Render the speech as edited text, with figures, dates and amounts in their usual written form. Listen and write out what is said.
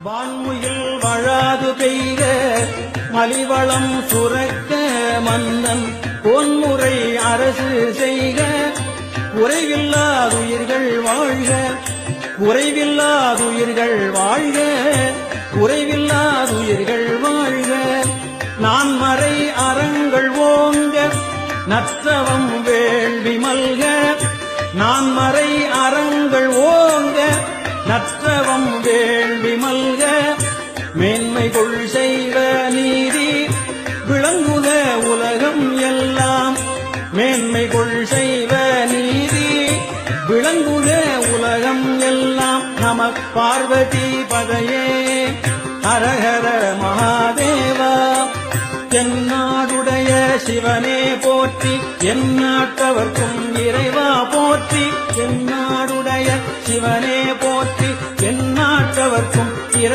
வான்முயில் வழாது பெய்க மலிவளம் சுரக்க மன்னன் பொன்முறை அரசு செய்க குறைவில்லாதுயிர்கள் வாழ்க குறைவில்லாதுயிர்கள் வாழ்க குறைவில்லாதுயிர்கள் வாழ்க நான்மறை அறங்கள் ஓங்க நற்றவம் வேள்வி மல்க நான்மறை அறங்கள் ஓங்க நற்றவம் வேள்வி மல்க மேன்மை கொள் செய்வ நீதி விளங்குக உலகம் எல்லாம் மேன்மை கொள் செய்வ நீதி விளங்குக உலகம் எல்லாம் நம பார்வதி பதையே ஹரஹர மகாதேவா தென்னாடுடைய சிவனே போற்றி எந்நாட்டவர்க்கும் இறைவா போற்றி தென்னாடுடைய சிவனே போற்றி எந்நாட்டவர்க்கும் இறை